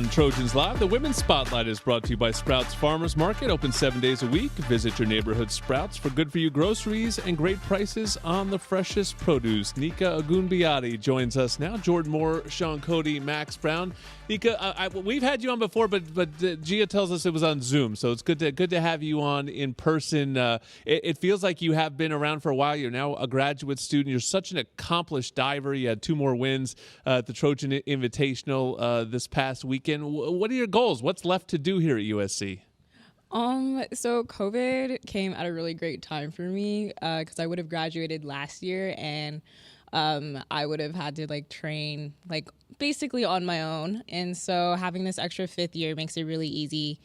on Trojans Live. The Women's Spotlight is brought to you by Sprouts Farmers Market, open 7 days a week. Visit your neighborhood Sprouts for good-for-you groceries and great prices on the freshest produce. Nike Agunbiade joins us now. Jordan Moore, Sean Cody, Max Brown. Nika, we've had you on before, but Gia tells us it was on Zoom, so it's good to have you on in person. It feels like you have been around for a while. You're now a graduate student. You're such an accomplished diver. You had 2 more wins at the Trojan Invitational this past weekend. What are your goals? What's left to do here at USC? So COVID came at a really great time for me because I would have graduated last year and I would have had to train basically on my own. And so having this extra 5th year makes it really easy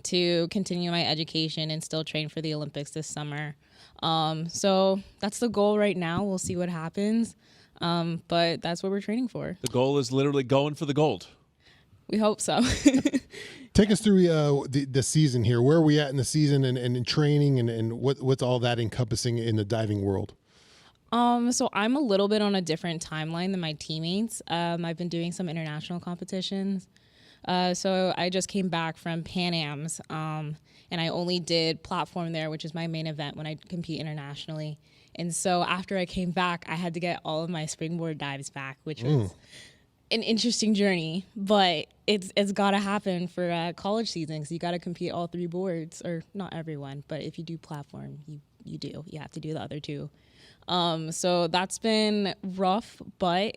to continue my education and still train for the Olympics this summer. So that's the goal right now. We'll see what happens. But that's what we're training for. The goal is literally going for the gold. We hope so. Take us through the season here. Where are we at in the season and in training and what's all that encompassing in the diving world? So I'm a little bit on a different timeline than my teammates. I've been doing some international competitions. So I just came back from Pan Am's, and I only did platform there, which is my main event when I compete internationally. And so after I came back, I had to get all of my springboard dives back, which was an interesting journey, but it's got to happen for college season because you got to compete all 3 boards, or not everyone, but if you do platform, you have to do the other 2. So that's been rough, but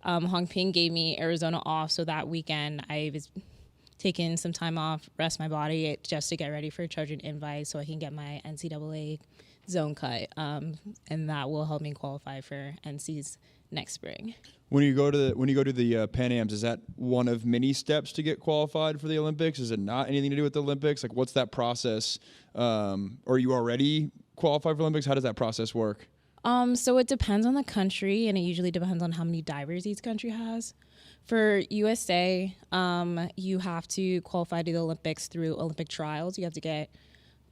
Hong Ping gave me Arizona off, so that weekend I was taking some time off, rest my body just to get ready for Trojan Invite so I can get my NCAA zone cut, and that will help me qualify for NC's next spring. When you go to the Pan Ams, is that one of many steps to get qualified for the Olympics? Is it not anything to do with the Olympics? What's that process? Are you already qualified for Olympics? How does that process work? So it depends on the country, and it usually depends on how many divers each country has. For USA, you have to qualify to the Olympics through Olympic trials. You have to get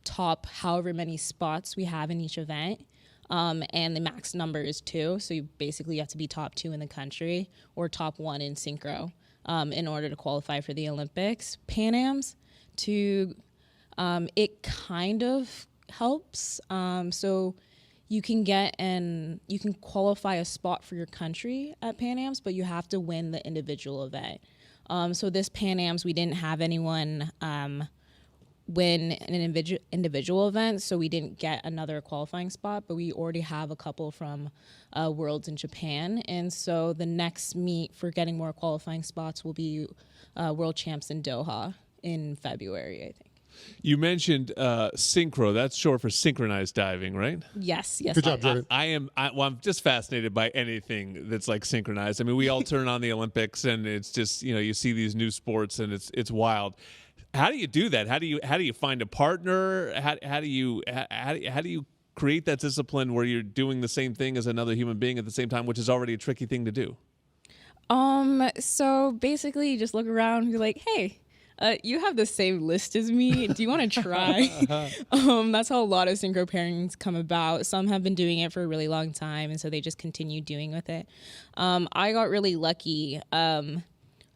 top however many spots we have in each event. And the max number is 2. So you basically have to be top 2 in the country or top 1 in synchro in order to qualify for the Olympics. Pan Am's, it kind of helps. So you can qualify a spot for your country at Pan Am's, but you have to win the individual event. So this Pan Am's, we didn't have anyone win an individual event, so we didn't get another qualifying spot, but we already have a couple from Worlds in Japan. And so the next meet for getting more qualifying spots will be World Champs in Doha in February, I think. You mentioned synchro. That's short for synchronized diving, right? Yes. Good job, Jordan. I'm just fascinated by anything that's synchronized. I mean, we all turn on the Olympics, and it's just you see these new sports, and it's wild. How do you do that? How do you find a partner? How do you create that discipline where you're doing the same thing as another human being at the same time, which is already a tricky thing to do? So basically, you just look around and you're like, hey. You have the same list as me. Do you want to try? That's how a lot of synchro pairings come about. Some have been doing it for a really long time, and so they just continue doing with it. I got really lucky.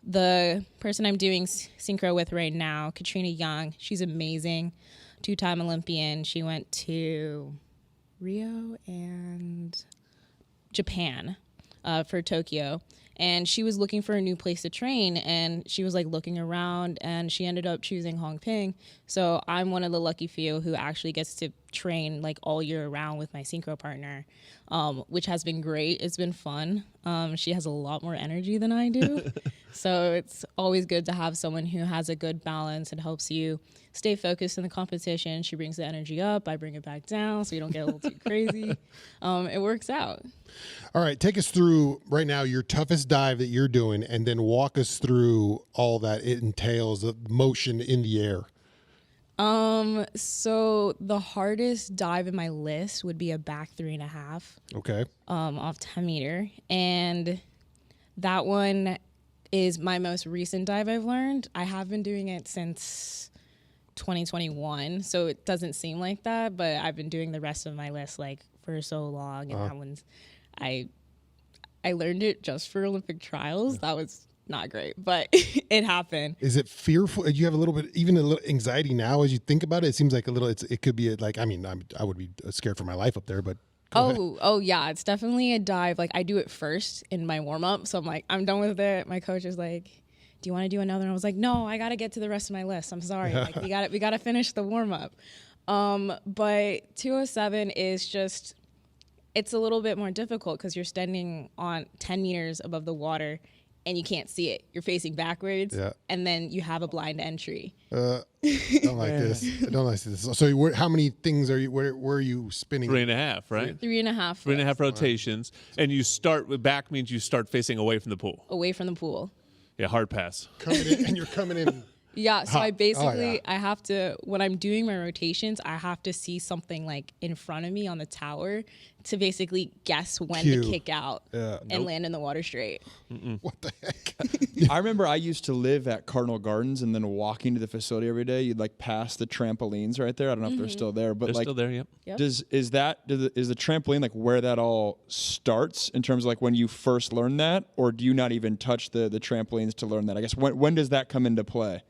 The person I'm doing synchro with right now, Katrina Young, she's amazing. 2-time Olympian. She went to Rio and Japan for Tokyo. And she was looking for a new place to train, and she was looking around, and she ended up choosing Hong Ping. So I'm one of the lucky few who actually gets to train all year round with my synchro partner, which has been great. It's been fun. She has a lot more energy than I do. So it's always good to have someone who has a good balance and helps you stay focused in the competition. She brings the energy up. I bring it back down so you don't get a little too crazy. It works out. All right, take us through right now your toughest dive that you're doing, and then walk us through all that it entails, the motion in the air. So the hardest dive in my list would be a back 3.5. Okay. Off 10 meter. And that one is my most recent dive I've learned. I have been doing it since 2021, so it doesn't seem like that, but I've been doing the rest of my list for so long, and that one's I learned it just for Olympic trials. That was not great, but it happened. Is it fearful? Do you have a little bit, even a little anxiety now as you think about it? It seems like a little. It could be like. I mean, I would be scared for my life up there, but. Oh yeah, it's definitely a dive. Like I do it first in my warm up, so I'm like, I'm done with it. My coach is like, do you want to do another? And I was like, no, I got to get to the rest of my list. I'm sorry, like we got to finish the warm up. But 207 is just, it's a little bit more difficult because you're standing on 10 meters above the water and you can't see it. You're facing backwards, and then you have a blind entry. Don't like this. I don't like this. So, how many things are you? Where are you spinning? 3.5, right? 3.5. 3.5 rotations, and you start with back means you start facing away from the pool. Away from the pool. Yeah, hard pass. Coming in, and you're coming in. Yeah, so I basically, I have to, when I'm doing my rotations, I have to see something like in front of me on the tower to basically guess when to kick out and land in the water straight. What the heck? I remember I used to live at Cardinal Gardens, and then walking to the facility every day, you'd like pass the trampolines right there. I don't know if they're still there, but They're like still there, yep. is the trampoline like where that all starts in terms of like when you first learn that, or do you not even touch the trampolines to learn that? I guess when does that come into play?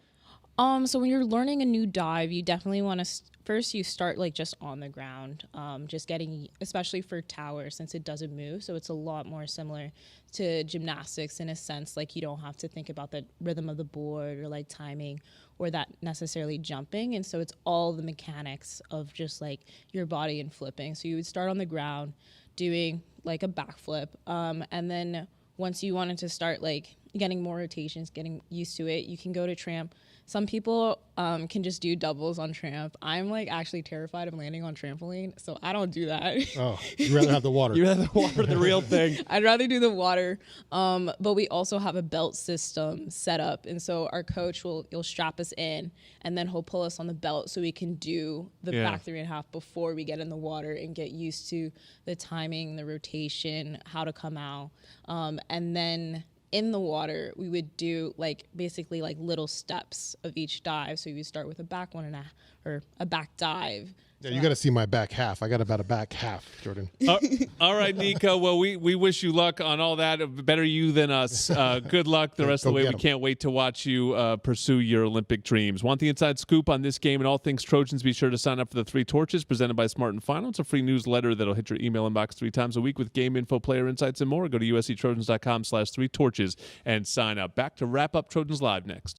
So when you're learning a new dive, you definitely want to first you start like just on the ground, just getting, especially for tower, since it doesn't move. So it's a lot more similar to gymnastics in a sense. Like you don't have to think about the rhythm of the board or like timing or that necessarily jumping. And so it's all the mechanics of just like your body and flipping. So you would start on the ground doing like a backflip. And then once you wanted to start like getting more rotations, getting used to it, you can go to tramp. Some people can just do doubles on tramp. I'm like actually terrified of landing on trampoline, so I don't do that. Oh, you'd rather have the water. You'd rather the water, the real thing. I'd rather do the water. But we also have a belt system set up, and so our coach he'll strap us in, and then he'll pull us on the belt so we can do the back 3.5 before we get in the water and get used to the timing, the rotation, how to come out, and then in the water, we would do like basically like little steps of each dive. So we would start with a back 1.5 or a back dive. Yeah, you got to see my back half. I got about a back half, Jordan. All right, Nico. Well, we wish you luck on all that. Better you than us. Good luck the rest of the way. We can't wait to watch you pursue your Olympic dreams. Want the inside scoop on this game and all things Trojans? Be sure to sign up for the 3 Torches presented by Smart and Final. It's a free newsletter that'll hit your email inbox 3 times a week with game info, player insights, and more. Go to usctrojans.com/3torches and sign up. Back to wrap up Trojans Live next.